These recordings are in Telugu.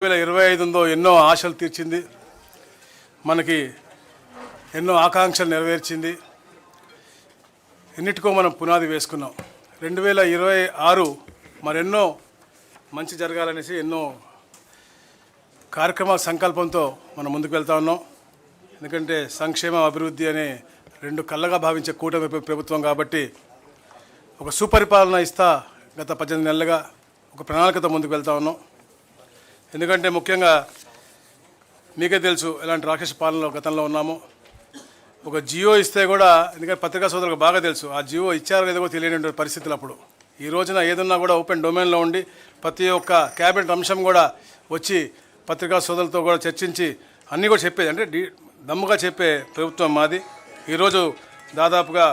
2025 ఉందో ఎన్నో ఆశలు తీర్చింది, మనకి ఎన్నో ఆకాంక్షలు నెరవేర్చింది. ఎన్నిటికో మనం పునాది వేసుకున్నాం. 2026 మరెన్నో మంచి జరగాలనేసి ఎన్నో కార్యక్రమాల సంకల్పంతో మనం ముందుకు వెళ్తా ఉన్నాం. ఎందుకంటే సంక్షేమ అభివృద్ధి అనే రెండు కళ్ళగా భావించే కూటమి ప్రభుత్వం కాబట్టి ఒక సుపరిపాలన ఇస్తా గత 18 నెలలుగా ఒక ప్రణాళికతో ముందుకు వెళ్తా ఉన్నాం. ఎందుకంటే ముఖ్యంగా మీకే తెలుసు ఎలాంటి రాక్షస పాలనలో గతంలో ఉన్నామో. ఒక జియో ఇస్తే కూడా, ఎందుకంటే పత్రికా సోదరులకు బాగా తెలుసు ఆ జియో ఇచ్చారో లేదో తెలియని పరిస్థితులు అప్పుడు. ఈ రోజున ఏదన్నా కూడా ఓపెన్ డొమైన్లో ఉండి ప్రతి ఒక్క క్యాబినెట్ అంశం కూడా వచ్చి పత్రికా సోదరులతో కూడా చర్చించి అన్నీ కూడా చెప్పేది, అంటే దమ్ముగా చెప్పే ప్రభుత్వం మాది. ఈరోజు దాదాపుగా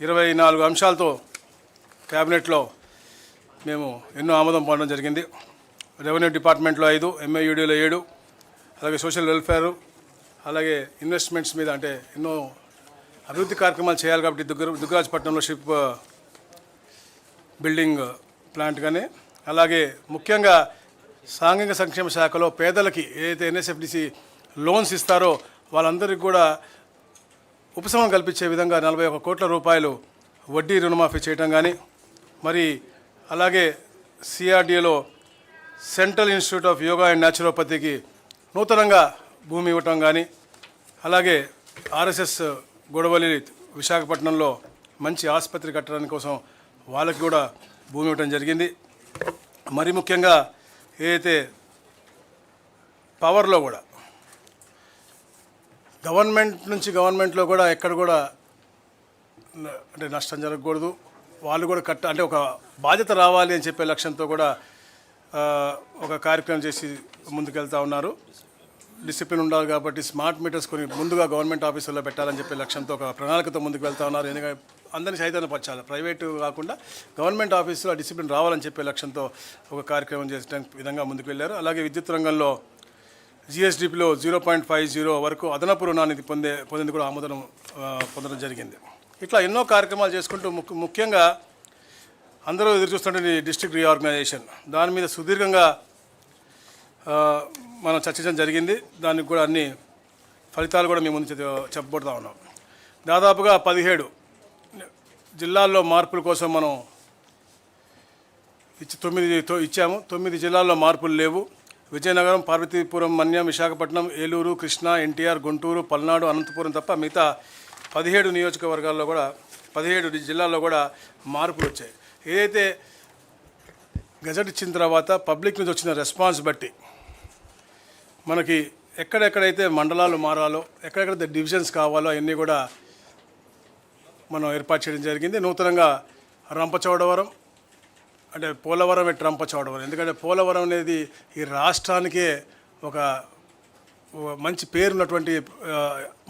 24 అంశాలతో క్యాబినెట్లో మేము ఎన్నో ఆమోదం పొందడం జరిగింది. రెవెన్యూ డిపార్ట్మెంట్లో 5, ఎంఏయుడిలో 7, అలాగే సోషల్ వెల్ఫేర్, అలాగే ఇన్వెస్ట్మెంట్స్ మీద అంటే ఎన్నో అభివృద్ధి కార్యక్రమాలు చేయాలి కాబట్టి దుగ్గరాజపట్నంలో షిప్ బిల్డింగ్ ప్లాంట్ కానీ, అలాగే ముఖ్యంగా సాంఘిక సంక్షేమ శాఖలో పేదలకి ఏదైతే ఎన్ఎస్ఎఫ్డిసి లోన్స్ ఇస్తారో వాళ్ళందరికీ కూడా ఉపశమనం కల్పించే విధంగా 41 కోట్ల రూపాయలు వడ్డీ రుణమాఫీ చేయటం కానీ, మరి అలాగే సిఆర్డిఏలో central institute of yoga and న్యాచురోపతికి నూతనంగా భూమి ఇవ్వటం కానీ, అలాగే ఆర్ఎస్ఎస్ గొడవలి విశాఖపట్నంలో మంచి ఆసుపత్రి కట్టడానికి కోసం వాళ్ళకి కూడా భూమి ఇవ్వటం జరిగింది. మరి ముఖ్యంగా ఏదైతే పవర్లో కూడా గవర్నమెంట్లో కూడా ఎక్కడ కూడా అంటే నష్టం జరగకూడదు, వాళ్ళు కూడా అంటే ఒక బాధ్యత రావాలి అని చెప్పే లక్ష్యంతో కూడా ఒక కార్యక్రమం చేసి ముందుకెళ్తా ఉన్నారు. డిసిప్లిన్ ఉండాలి కాబట్టి స్మార్ట్ మీటర్స్ కొన్ని ముందుగా గవర్నమెంట్ ఆఫీసుల్లో పెట్టాలని చెప్పే లక్ష్యంతో ఒక ప్రణాళికతో ముందుకు వెళ్తా ఉన్నారు. ఎందుకంటే అందరినీ చైతన్యపరచాలి, ప్రైవేటు కాకుండా గవర్నమెంట్ ఆఫీసులో డిసిప్లిన్ రావాలని చెప్పే లక్ష్యంతో ఒక కార్యక్రమం చేసడానికి విధంగా ముందుకు వెళ్ళారు. అలాగే విద్యుత్ రంగంలో జిఎస్డిపిలో 0.50 వరకు అదనపు రుణాన్ని పొందేందుకు కూడా ఆమోదం పొందడం జరిగింది. ఇట్లా ఎన్నో కార్యక్రమాలు చేసుకుంటూ ముఖ్యంగా అందరూ ఎదురు చూస్తుంటే డిస్ట్రిక్ట్ రీఆర్గనైజేషన్ దాని మీద సుదీర్ఘంగా మనం చర్చించడం జరిగింది. దానికి కూడా అన్ని ఫలితాలు కూడా మేము ముందు చెప్పబోతా ఉన్నాం. దాదాపుగా 17 జిల్లాల్లో మార్పుల కోసం మనం 9 ఇచ్చాము. 9 జిల్లాల్లో మార్పులు లేవు. విజయనగరం, పార్వతీపురం, మన్యం, విశాఖపట్నం, ఏలూరు, కృష్ణా, ఎన్టీఆర్, గుంటూరు, పల్నాడు, అనంతపురం తప్ప మిగతా 17 నియోజకవర్గాల్లో కూడా 17 జిల్లాల్లో కూడా మార్పులు వచ్చాయి. ఏదైతే గజెట్ ఇచ్చిన తర్వాత పబ్లిక్ నుంచి వచ్చిన రెస్పాన్స్ బట్టి మనకి ఎక్కడెక్కడైతే మండలాలు మారాలో, ఎక్కడెక్కడైతే డివిజన్స్ కావాలో అవన్నీ కూడా మనం ఏర్పాటు చేయడం జరిగింది. నూతనంగా రంపచోడవరం అంటే పోలవరం రంపచోడవరం, ఎందుకంటే పోలవరం అనేది ఈ రాష్ట్రానికే ఒక మంచి పేరున్నటువంటి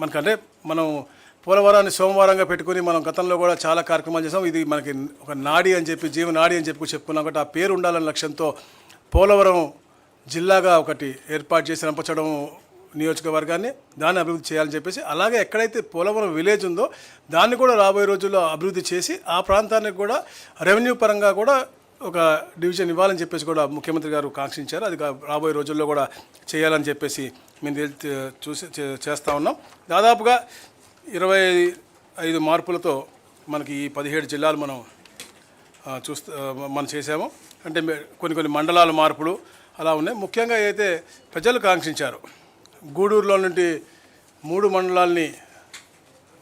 మనకంటే మనం పోలవరాన్ని సోమవారంగా పెట్టుకుని మనం గతంలో కూడా చాలా కార్యక్రమాలు చేసాం. ఇది మనకి ఒక నాడి అని చెప్పి, జీవనాడి అని చెప్పి చెప్పుకున్నాం కాబట్టి ఆ పేరు ఉండాలనే లక్ష్యంతో పోలవరం జిల్లాగా ఒకటి ఏర్పాటు చేసి రంపచోడవరం నియోజకవర్గాన్ని దాన్ని అభివృద్ధి చేయాలని చెప్పేసి, అలాగే ఎక్కడైతే పోలవరం విలేజ్ ఉందో దాన్ని కూడా రాబోయే రోజుల్లో అభివృద్ధి చేసి ఆ ప్రాంతానికి కూడా రెవెన్యూ పరంగా కూడా ఒక డివిజన్ ఇవ్వాలని చెప్పేసి కూడా ముఖ్యమంత్రి గారు కాంక్షించారు. అది రాబోయే రోజుల్లో కూడా చేయాలని చెప్పేసి మేము చేస్తూ ఉన్నాం. దాదాపుగా 25 మార్పులతో మనకి ఈ 17 జిల్లాలు మనం చేసాము. అంటే కొన్ని మండలాల మార్పులు అలా ఉన్నాయి. ముఖ్యంగా అయితే ప్రజలు కాంక్షించారు, గూడూరులో నుండి 3 మండలాల్ని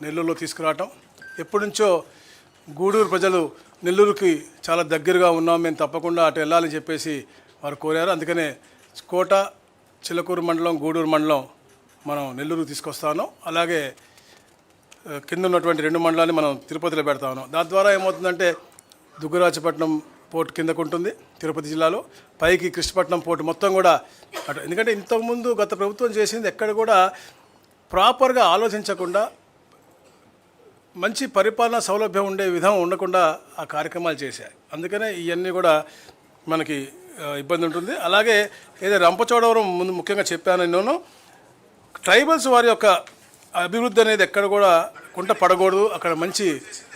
నెల్లూరులో తీసుకురావటం. ఎప్పటి నుంచో గూడూరు ప్రజలు నెల్లూరుకి చాలా దగ్గరగా ఉన్నాం, మేము తప్పకుండా అటు వెళ్ళాలని చెప్పేసి వారు కోరారు. అందుకనే కోట, చిలకూరు మండలం, గూడూరు మండలం మనం నెల్లూరుకు తీసుకొస్తాను. అలాగే కింద ఉన్నటువంటి 2 మండలాన్ని మనం తిరుపతిలో పెడతా ఉన్నాం. దాని ద్వారా ఏమవుతుందంటే దుగ్గరాజపట్నం పోర్టు కిందకు ఉంటుంది తిరుపతి జిల్లాలో, పైకి కృష్ణపట్నం పోర్టు మొత్తం కూడా అటు. ఎందుకంటే ఇంతకుముందు గత ప్రభుత్వం చేసింది ఎక్కడ కూడా ప్రాపర్గా ఆలోచించకుండా, మంచి పరిపాలనా సౌలభ్యం ఉండే విధం ఉండకుండా ఆ కార్యక్రమాలు చేశాయి. అందుకనే ఇవన్నీ కూడా మనకి ఇబ్బంది ఉంటుంది. అలాగే ఏదో రంపచోడవరం ముందు ముఖ్యంగా చెప్పాను నేను, ట్రైబల్స్ వారి యొక్క అభివృద్ధి అనేది ఎక్కడ కూడా కుంట పడకూడదు, అక్కడ మంచి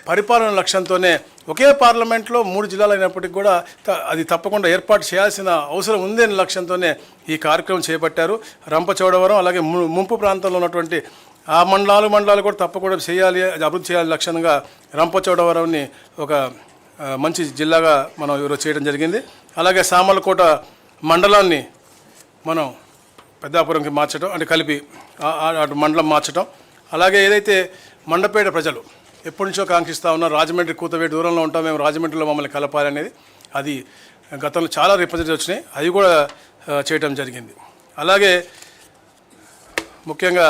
పరిపాలన లక్ష్యంతోనే ఒకే పార్లమెంట్లో 3 జిల్లాలు అయినప్పటికీ కూడా అది తప్పకుండా ఏర్పాటు చేయాల్సిన అవసరం ఉందనే లక్ష్యంతోనే ఈ కార్యక్రమం చేపట్టారు. రంపచోడవరం అలాగే ముంపు ప్రాంతంలో ఉన్నటువంటి ఆ మండలాలు కూడా తప్పకుండా చేయాలి, అభివృద్ధి చేయాలి లక్ష్యంగా రంపచోడవరంని ఒక మంచి జిల్లాగా మనం ఈరోజు చేయడం జరిగింది. అలాగే సామర్లకోట మండలాన్ని మనం పెద్దాపురంకి మార్చడం అంటే కలిపి అటు మండలం మార్చడం. అలాగే ఏదైతే మండపేట ప్రజలు ఎప్పటి నుంచో కాంక్షిస్తూ ఉన్నారు, రాజమండ్రి కూతవేటి దూరంలో ఉంటాం మేము, రాజమండ్రిలో మమ్మల్ని కలపాలి అనేది, అది గతంలో చాలా రిప్రజెంటేటివ్ వచ్చినాయి, అవి కూడా చేయడం జరిగింది. అలాగే ముఖ్యంగా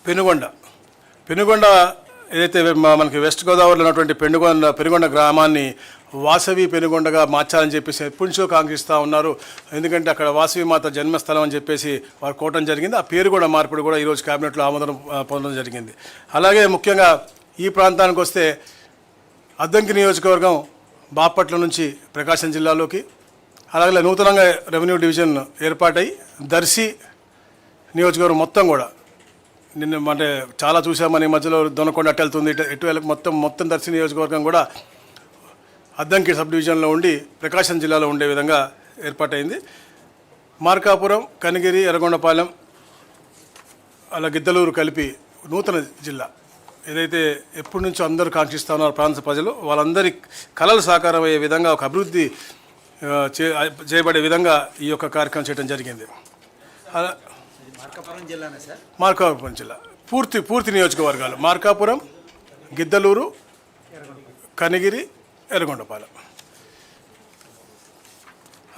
పెనుగొండ ఏదైతే మనకి వెస్ట్ గోదావరిలో ఉన్నటువంటి పెనుగొండ గ్రామాన్ని వాసవి పెనుగొండగా మార్చాలని చెప్పేసి ఎప్పటి నుంచో కాంక్షిస్తూ ఉన్నారు. ఎందుకంటే అక్కడ వాసవి మాత జన్మస్థలం అని చెప్పేసి వారు కోవడం జరిగింది. ఆ పేరు కూడా మార్పిడి కూడా ఈరోజు క్యాబినెట్లో ఆమోదం పొందడం జరిగింది. అలాగే ముఖ్యంగా ఈ ప్రాంతానికి వస్తే అద్దంకి నియోజకవర్గం బాపట్ల నుంచి ప్రకాశం జిల్లాలోకి, అలాగే నూతనంగా రెవెన్యూ డివిజన్ ఏర్పాటై దర్శి నియోజకవర్గం మొత్తం కూడా నిన్న అంటే చాలా చూసామని మధ్యలో దొనకొండ అటు వెళ్తుంది, ఇటు మొత్తం దర్శి నియోజకవర్గం కూడా అద్దంకి సబ్ డివిజన్లో ఉండి ప్రకాశం జిల్లాలో ఉండే విధంగా ఏర్పాటైంది. మార్కాపురం, కనిగిరి, ఎర్రగొండపాలెం అలా గిద్దలూరు కలిపి నూతన జిల్లా ఏదైతే ఎప్పటి నుంచో అందరూ కాంక్షిస్తూ ఉన్నారు ప్రాంత ప్రజలు, వాళ్ళందరి కళలు సాకారం అయ్యే విధంగా ఒక అభివృద్ధి చేయబడే విధంగా ఈ యొక్క కార్యక్రమం చేయడం జరిగింది. మార్కాపురం జిల్లా పూర్తి నియోజకవర్గాలు మార్కాపురం, గిద్దలూరు, కనిగిరి, ఎర్రగొండపాలెం.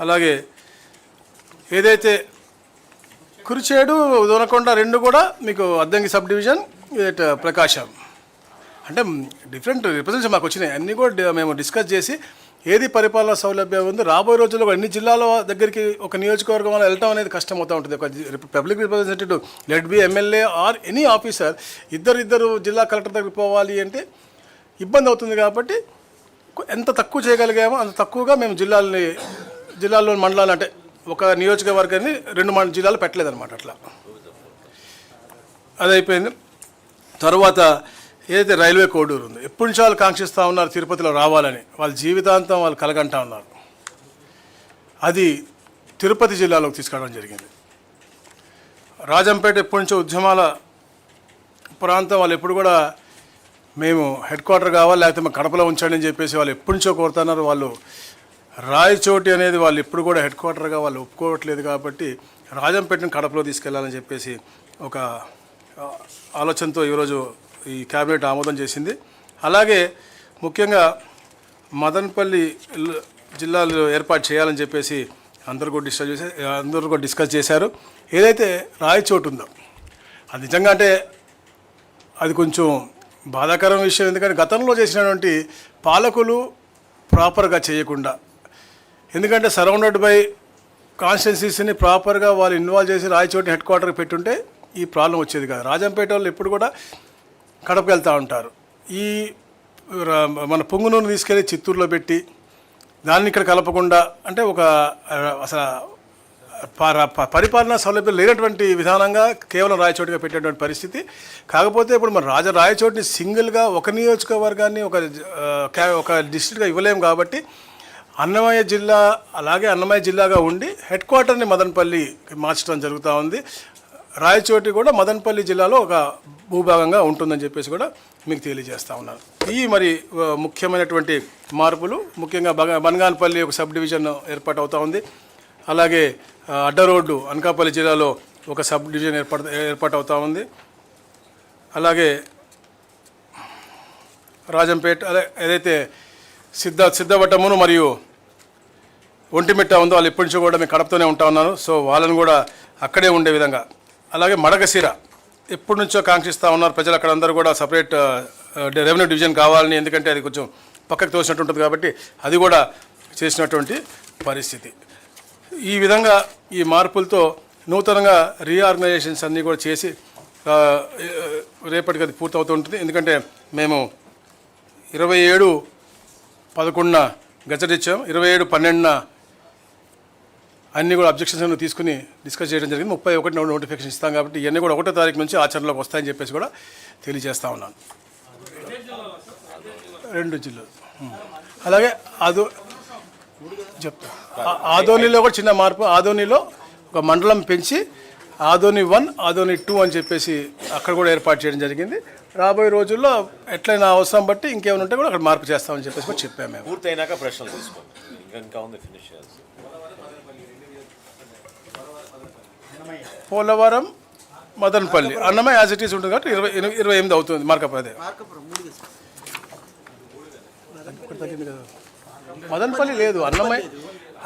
అలాగే ఏదైతే కురిచేడు, దొనకొండ 2 కూడా మీకు అద్దంకి సబ్ డివిజన్, ప్రకాశం అంటే డిఫరెంట్ రిప్రజెంటేషన్ మాకు వచ్చినాయి. అన్నీ కూడా మేము డిస్కస్ చేసి ఏది పరిపాలన సౌలభ్యం ఉంది రాబోయే రోజుల్లో అన్ని జిల్లాల దగ్గరికి ఒక నియోజకవర్గం వల్ల వెళ్ళటం అనేది కష్టం అవుతూ ఉంటుంది. ఒక public representative let be MLA or any officer ఇద్దరు జిల్లా కలెక్టర్ దగ్గరికి పోవాలి అంటే ఇబ్బంది అవుతుంది. కాబట్టి ఎంత తక్కువ చేయగలిగామో అంత తక్కువగా మేము జిల్లాల్లోని మండలాలు అంటే ఒక నియోజకవర్గాన్ని 2 జిల్లాలు పెట్టలేదన్నమాట. అట్లా అది అయిపోయింది. తర్వాత ఏదైతే రైల్వే కోడూరు ఉందో ఎప్పటి నుంచి వాళ్ళు కాంక్షిస్తూ ఉన్నారు తిరుపతిలో రావాలని, వాళ్ళ జీవితాంతం వాళ్ళు కలగంటా ఉన్నారు. అది తిరుపతి జిల్లాలోకి తీసుకురావడం జరిగింది. రాజంపేట ఎప్పటి నుంచో ఉద్యమాల ప్రాంతం, వాళ్ళు ఎప్పుడు కూడా మేము హెడ్ క్వార్టర్ కావాలి లేకపోతే మా కడపలో ఉంచండి అని చెప్పేసి వాళ్ళు ఎప్పటి నుంచో కోరుతున్నారు. వాళ్ళు రాయచోటి అనేది వాళ్ళు ఎప్పుడు కూడా హెడ్ క్వార్టర్గా వాళ్ళు ఒప్పుకోవట్లేదు. కాబట్టి రాజంపేటను కడపలో తీసుకెళ్లాలని చెప్పేసి ఒక ఆలోచనతో ఈరోజు ఈ క్యాబినెట్ ఆమోదం చేసింది. అలాగే ముఖ్యంగా మదనపల్లి జిల్లాలో ఏర్పాటు చేయాలని చెప్పేసి అందరూ కూడా డిస్కస్ చేశారు. ఏదైతే రాయచోటు ఉందో అది నిజంగా అంటే అది కొంచెం బాధాకరం విషయం. ఎందుకంటే గతంలో చేసినటువంటి పాలకులు ప్రాపర్గా చేయకుండా, ఎందుకంటే సరౌండెడ్ బై కాన్స్టిట్యున్సీస్ని ప్రాపర్గా వాళ్ళు ఇన్వాల్వ్ చేసి రాయచోటిని హెడ్ క్వార్టర్కి పెట్టుంటే ఈ ప్రాబ్లం వచ్చేది కాదు. రాజంపేట వాళ్ళు ఎప్పుడు కూడా కడపకు వెళ్తూ ఉంటారు. ఈ మన పొంగునూరుని తీసుకెళ్ళి చిత్తూరులో పెట్టి దాన్ని ఇక్కడ కలపకుండా అంటే ఒక అసలు పరిపాలనా సౌలభ్యం లేనటువంటి విధానంగా కేవలం రాయచోటిగా పెట్టేటువంటి పరిస్థితి. కాకపోతే ఇప్పుడు మన రాయచోటిని సింగిల్గా ఒక నియోజకవర్గాన్ని ఒక డిస్ట్రిక్ట్గా ఇవ్వలేము. కాబట్టి అన్నమయ్య జిల్లా అలాగే అన్నమయ్య జిల్లాగా ఉండి హెడ్ క్వార్టర్ని మదనపల్లికి మార్చడం జరుగుతూ ఉంది. రాయచోటి కూడా మదనపల్లి జిల్లాలో ఒక భూభాగంగా ఉంటుందని చెప్పేసి కూడా మీకు తెలియజేస్తూ ఉన్నాను. ఈ మరి ముఖ్యమైనటువంటి మార్పులు ముఖ్యంగా బనగానపల్లి ఒక సబ్ డివిజన్ ఏర్పాటు అవుతూ ఉంది. అలాగే అడ్డ రోడ్డు అనకాపల్లి జిల్లాలో ఒక సబ్ డివిజన్ ఏర్పాటు అవుతూ ఉంది. అలాగే రాజంపేట ఏదైతే సిద్ధవటమును మరియు ఒంటిమిట్ట ఉందో వాళ్ళు ఎప్పటి నుంచో కూడా మేము కడపతోనే ఉంటా ఉన్నారు. సో వాళ్ళని కూడా అక్కడే ఉండే విధంగా. అలాగే మడకశిర ఎప్పటి నుంచో కాంక్షిస్తూ ఉన్నారు ప్రజలు, అక్కడ అందరూ కూడా సపరేట్ రెవెన్యూ డివిజన్ కావాలని, ఎందుకంటే అది కొంచెం పక్కకు తోసినట్టు ఉంటుంది కాబట్టి అది కూడా చేసినటువంటి పరిస్థితి. ఈ విధంగా ఈ మార్పులతో నూతనంగా రీఆర్గనైజేషన్స్ అన్నీ కూడా చేసి రేపటికి అది పూర్తవుతూ ఉంటుంది. ఎందుకంటే మేము 27/11 గజెట్ ఇచ్చాం, 27/12 అన్నీ కూడా అబ్జెక్షన్స్ తీసుకుని డిస్కస్ చేయడం జరిగింది. 31 నోటిఫికేషన్ ఇస్తాం కాబట్టి ఇవన్నీ కూడా 1వ తారీఖు నుంచి ఆచరణలోకి వస్తాయని చెప్పేసి కూడా తెలియజేస్తూ ఉన్నాను. 2 జిల్లాలు. అలాగే చెప్తా ఆదోనిలో కూడా చిన్న మార్పు. ఆదోనిలో ఒక మండలం పెంచి ఆదోని 1, ఆదోని 2 అని చెప్పేసి అక్కడ కూడా ఏర్పాటు చేయడం జరిగింది. రాబోయే రోజుల్లో ఎట్లయినా అవసరం బట్టి ఇంకేమైనా ఉంటే కూడా అక్కడ మార్పు చేస్తామని చెప్పేసి కూడా చెప్పాము మేము. పూర్తయినాక ప్రశ్నలు తీసుకోండి. ఇంకా ఉంది ఫినిష్ చేయాల్సి. Polavaram, Madanapalle, Annamayya as it is ఉంటుంది కాబట్టి 28 అవుతుంది. మార్కప్ మదనపల్లి లేదు.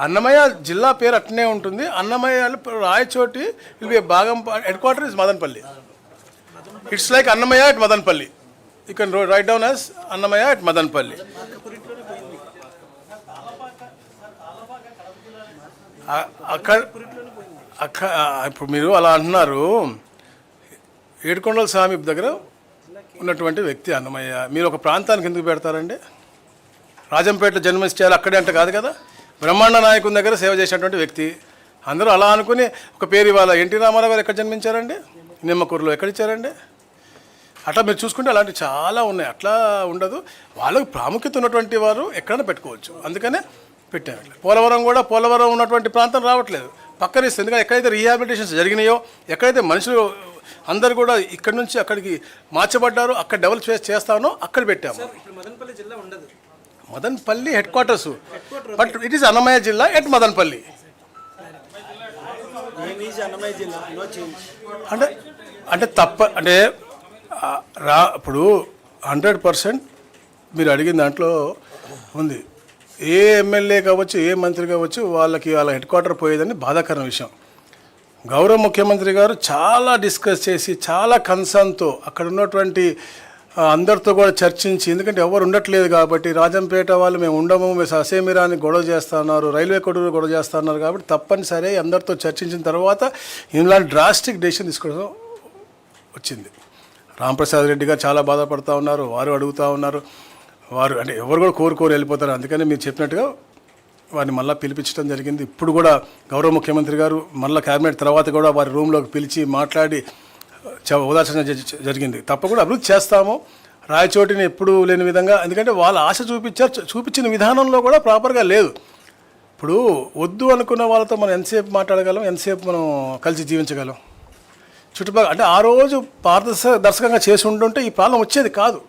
అన్నమయ్య జిల్లా పేరు అట్నే ఉంటుంది. అన్నమయ్య రాయచోటి విల్ బి భాగం. Head quarter is Madanapalle. It's like Annamayya at Madanapalle. You can write down as Annamayya at Madanapalle. ఇప్పుడు మీరు అలా అంటున్నారు. ఏడుకొండల స్వామి దగ్గర ఉన్నటువంటి వ్యక్తి అన్నమయ్య. మీరు ఒక ప్రాంతానికి ఎందుకు పెడతారండి? రాజంపేటలో జన్మించాలి అక్కడే అంటే కాదు కదా. బ్రహ్మాండ నాయకుని దగ్గర సేవ చేసినటువంటి వ్యక్తి. అందరూ అలా అనుకుని ఒక పేరు ఇవ్వాలి. ఎన్టీ రామారావు గారు ఎక్కడ జన్మించారండి? నిమ్మకూరులో. ఎక్కడ ఇచ్చారండి? అట్లా మీరు చూసుకుంటే అలాంటివి చాలా ఉన్నాయి. అట్లా ఉండదు. వాళ్ళకు ప్రాముఖ్యత ఉన్నటువంటి వారు ఎక్కడైనా పెట్టుకోవచ్చు. అందుకనే పెట్టారు. పోలవరం ఉన్నటువంటి ప్రాంతం రావట్లేదు, పక్కన ఇస్తుంది. ఎందుకంటే ఎక్కడైతే రీహాబిలిటేషన్స్ జరిగినాయో, ఎక్కడైతే మనుషులు అందరు కూడా ఇక్కడ నుంచి అక్కడికి మార్చబడ్డారో, అక్కడ డెవలప్ చేస్తానో అక్కడ పెట్టాము. Madanapalle head quarters, but it is Annamayya జిల్లా ఎట్ మదనపల్లి. అంటే ఇప్పుడు 100% మీరు అడిగిన దాంట్లో ఉంది. ఏ ఎమ్మెల్యే కావచ్చు, ఏ మంత్రి కావచ్చు, వాళ్ళ హెడ్ క్వార్టర్ పోయేదని బాధాకరమైన విషయం. గౌరవ ముఖ్యమంత్రి గారు చాలా డిస్కస్ చేసి, చాలా కన్సర్న్తో అక్కడ ఉన్నటువంటి అందరితో కూడా చర్చించి, ఎందుకంటే ఎవరు ఉండట్లేదు కాబట్టి, రాజంపేట వాళ్ళు మేము ఉండము, మేము అసేమిరాని గొడవ చేస్తున్నారు, రైల్వే కొడుకు గొడవ చేస్తున్నారు కాబట్టి తప్పనిసరి అందరితో చర్చించిన తర్వాత ఇలాంటి డ్రాస్టిక్ డెసిషన్ తీసుకోవడం వచ్చింది. రాంప్రసాద్ రెడ్డి గారు చాలా బాధపడుతూ ఉన్నారు. వారు అడుగుతూ ఉన్నారు. వారు అంటే ఎవరు కూడా కోరుకోరు వెళ్ళిపోతారు. అందుకని మీరు చెప్పినట్టుగా వారిని మళ్ళీ పిలిపించడం జరిగింది. ఇప్పుడు కూడా గౌరవ ముఖ్యమంత్రి గారు మళ్ళీ క్యాబినెట్ తర్వాత కూడా వారి రూమ్లోకి పిలిచి మాట్లాడి ఉదాహరణ జరిగింది. తప్పకుండా అభివృద్ధి చేస్తాము. రాయచోటిని ఎప్పుడు లేని విధంగా, ఎందుకంటే వాళ్ళ ఆశ చూపించిన విధానంలో కూడా ప్రాపర్గా లేదు. ఇప్పుడు వద్దు అనుకున్న వాళ్ళతో మనం ఎంతసేపు మాట్లాడగలం, ఎంతసేపు మనం కలిసి జీవించగలం? చుట్టుపక్కల అంటే ఆ రోజు పారదర్శకంగా చేసి ఉంటుంటే ఈ ప్రాబ్లం వచ్చేది కాదు.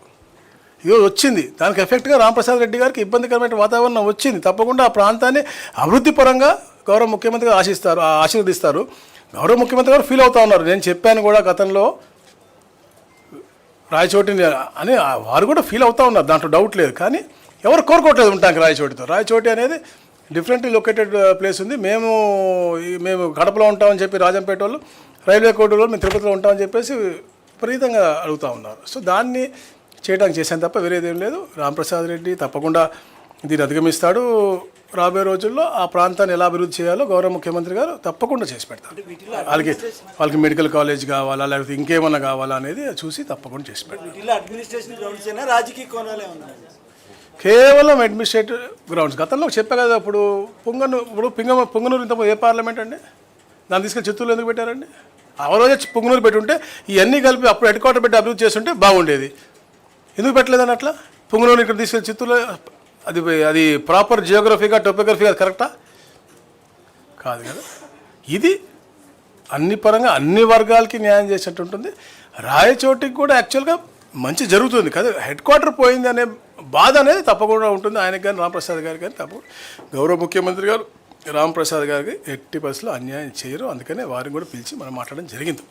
ఈరోజు వచ్చింది. దానికి ఎఫెక్ట్గా రాంప్రసాద్ రెడ్డి గారికి ఇబ్బందికరమైన వాతావరణం వచ్చింది. తప్పకుండా ఆ ప్రాంతాన్ని అభివృద్ధి పరంగా గౌరవ ముఖ్యమంత్రి గారు ఆశీర్వదిస్తారు. గౌరవ ముఖ్యమంత్రి గారు ఫీల్ అవుతూ ఉన్నారు. నేను చెప్పాను కూడా గతంలో రాయచోటిని అని, వారు కూడా ఫీల్ అవుతూ ఉన్నారు, దాంట్లో డౌట్ లేదు. కానీ ఎవరు కోరుకోవట్లేదు ఉంటానికి రాయచోటితో. రాయచోటి అనేది డిఫరెంట్లీ లొకేటెడ్ ప్లేస్ ఉంది. మేము కడపలో ఉంటామని చెప్పి రాజంపేట వాళ్ళు, రైల్వే కోర్టులో మేము తిరుపతిలో ఉంటామని చెప్పేసి విపరీతంగా అడుగుతూ ఉన్నారు. సో దాన్ని చేయడానికి చేశాను తప్ప వేరేదేం లేదు. రాంప్రసాద్ రెడ్డి తప్పకుండా దీన్ని అధిగమిస్తాడు. రాబోయే రోజుల్లో ఆ ప్రాంతాన్ని ఎలా అభివృద్ధి చేయాలో గౌరవ ముఖ్యమంత్రి గారు తప్పకుండా చేసి పెడతారు. వాళ్ళకి మెడికల్ కాలేజ్ కావాలా, లేకపోతే ఇంకేమన్నా కావాలా అనేది చూసి తప్పకుండా చేసి పెడతారు. కేవలం అడ్మినిస్ట్రేటివ్ గ్రౌండ్స్. గతంలో చెప్పా కదా, ఇప్పుడు పొంగనూరు ఇంత ఏ పార్లమెంట్ అండి? దాన్ని తీసుకెళ్ళి చిత్తూరులో ఎందుకు పెట్టారండి? ఆ రోజే పొంగనూరు పెట్టుంటే ఇవన్నీ కలిపి అప్పుడు హెడ్ క్వార్టర్ పెట్టి అభివృద్ధి చేస్తుంటే బాగుండేది. ఎందుకు పెట్టలేదని అట్లా? పొంగనూరు ఇక్కడ తీసుకెళ్ళి చిత్తూరులో అది ప్రాపర్ జియోగ్రఫీగా, టోపోగ్రఫీగా కరెక్టా? కాదు కదా. ఇది అన్ని పరంగా అన్ని వర్గాలకి న్యాయం చేసినట్టు ఉంటుంది. రాయచోటికి కూడా యాక్చువల్గా మంచి జరుగుతుంది కదా. హెడ్ క్వార్టర్ పోయింది అనే బాధ అనేది తప్పకుండా ఉంటుంది ఆయనకి కానీ, రాంప్రసాద్ గారికి కానీ. తప్పకుండా గౌరవ ముఖ్యమంత్రి గారు రాంప్రసాద్ గారికి 80% అన్యాయం చేయరు. అందుకనే వారిని కూడా పిలిచి మనం మాట్లాడడం జరిగింది.